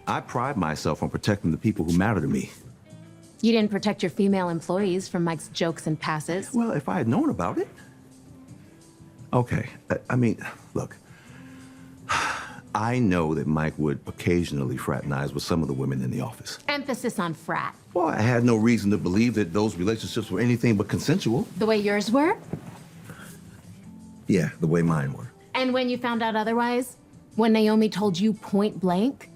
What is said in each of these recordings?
I pride myself on protecting the people who matter to me. You didn't protect your female employees from Mike's jokes and passes. Well, if I had known about it. Okay, I mean, look. I know that Mike would occasionally fraternize with some of the women in the office. Emphasis on frat. Well, I had no reason to believe that those relationships were anything but consensual. The way yours were? Yeah, the way mine were. And when you found out otherwise? When Naomi told you point blank?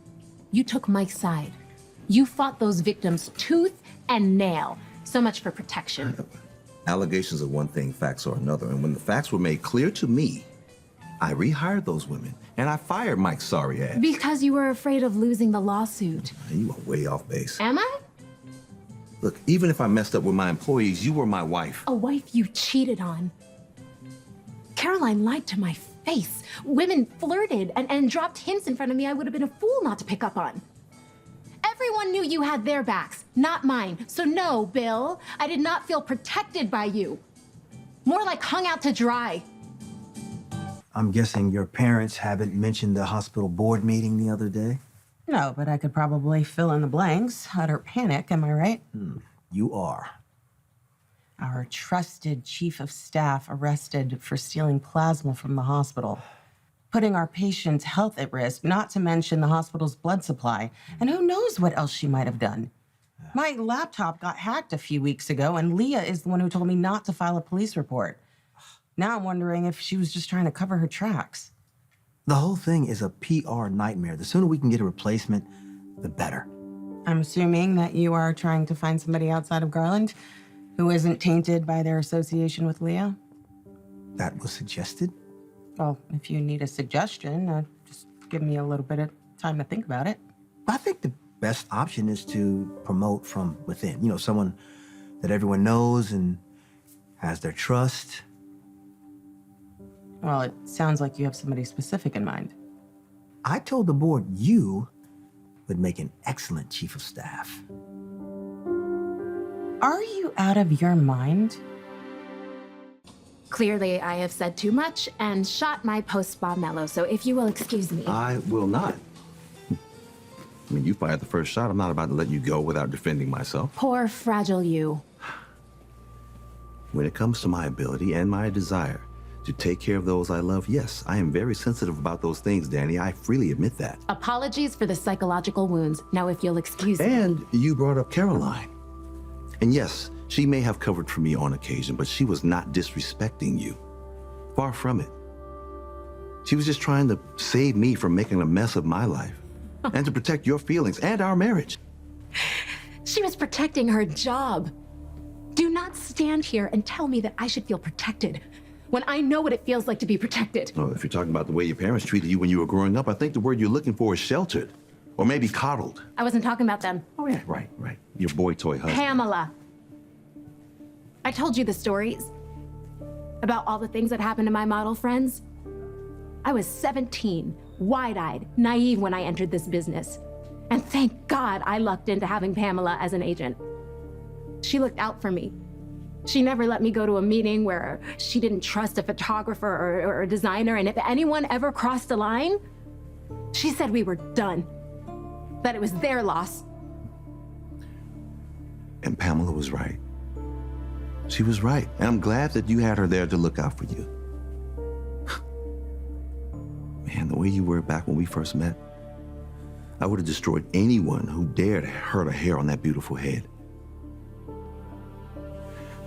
You took Mike's side. You fought those victims tooth and nail. So much for protection. Allegations are one thing, facts are another. And when the facts were made clear to me, I rehired those women, and I fired Mike's sorry ass. Because you were afraid of losing the lawsuit. You are way off base. Am I? Look, even if I messed up with my employees, you were my wife. A wife you cheated on. Caroline lied to my face. Women flirted and dropped hints in front of me I would have been a fool not to pick up on. Everyone knew you had their backs, not mine. So no, Bill, I did not feel protected by you. More like hung out to dry. I'm guessing your parents haven't mentioned the hospital board meeting the other day? No, but I could probably fill in the blanks. Utter panic, am I right? You are. Our trusted chief of staff arrested for stealing plasma from the hospital, putting our patient's health at risk, not to mention the hospital's blood supply. And who knows what else she might have done. My laptop got hacked a few weeks ago, and Leah is the one who told me not to file a police report. Now I'm wondering if she was just trying to cover her tracks. The whole thing is a PR nightmare. The sooner we can get a replacement, the better. I'm assuming that you are trying to find somebody outside of Garland who isn't tainted by their association with Leah? That was suggested. Well, if you need a suggestion, just give me a little bit of time to think about it. I think the best option is to promote from within. You know, someone that everyone knows and has their trust. Well, it sounds like you have somebody specific in mind. I told the board you would make an excellent chief of staff. Are you out of your mind? Clearly, I have said too much and shot my post-spa mellow, so if you will excuse me. I will not. I mean, you fired the first shot. I'm not about to let you go without defending myself. Poor, fragile you. When it comes to my ability and my desire to take care of those I love, yes, I am very sensitive about those things, Dani. I freely admit that. Apologies for the psychological wounds. Now, if you'll excuse me. And you brought up Caroline. And yes, she may have covered for me on occasion, but she was not disrespecting you. Far from it. She was just trying to save me from making a mess of my life and to protect your feelings and our marriage. She was protecting her job. Do not stand here and tell me that I should feel protected when I know what it feels like to be protected. Well, if you're talking about the way your parents treated you when you were growing up, I think the word you're looking for is sheltered. Or maybe coddled. I wasn't talking about them. Oh, yeah, right. Your boy toy husband. Pamela. I told you the stories about all the things that happened to my model friends. I was 17, wide-eyed, naive when I entered this business. And thank God I lucked into having Pamela as an agent. She looked out for me. She never let me go to a meeting where she didn't trust a photographer or a designer, and if anyone ever crossed a line, she said we were done. That it was their loss. And Pamela was right. She was right. And I'm glad that you had her there to look out for you. Man, the way you were back when we first met, I would have destroyed anyone who dared hurt a hair on that beautiful head.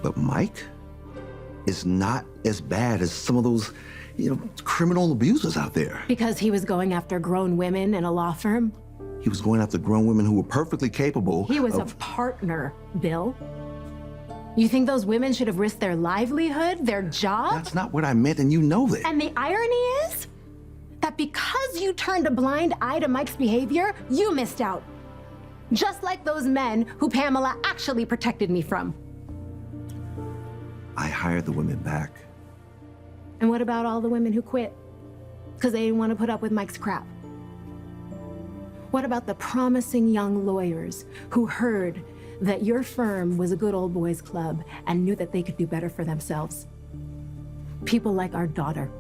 But Mike is not as bad as some of those, criminal abusers out there. Because he was going after grown women in a law firm? He was going after grown women who were perfectly capable He was of... a partner, Bill. You think those women should have risked their livelihood, their job? That's not what I meant, and you know that. And the irony is that because you turned a blind eye to Mike's behavior, you missed out. Just like those men who Pamela actually protected me from. I hired the women back. And what about all the women who quit? Because they didn't want to put up with Mike's crap. What about the promising young lawyers who heard that your firm was a good old boys club and knew that they could do better for themselves? People like our daughter.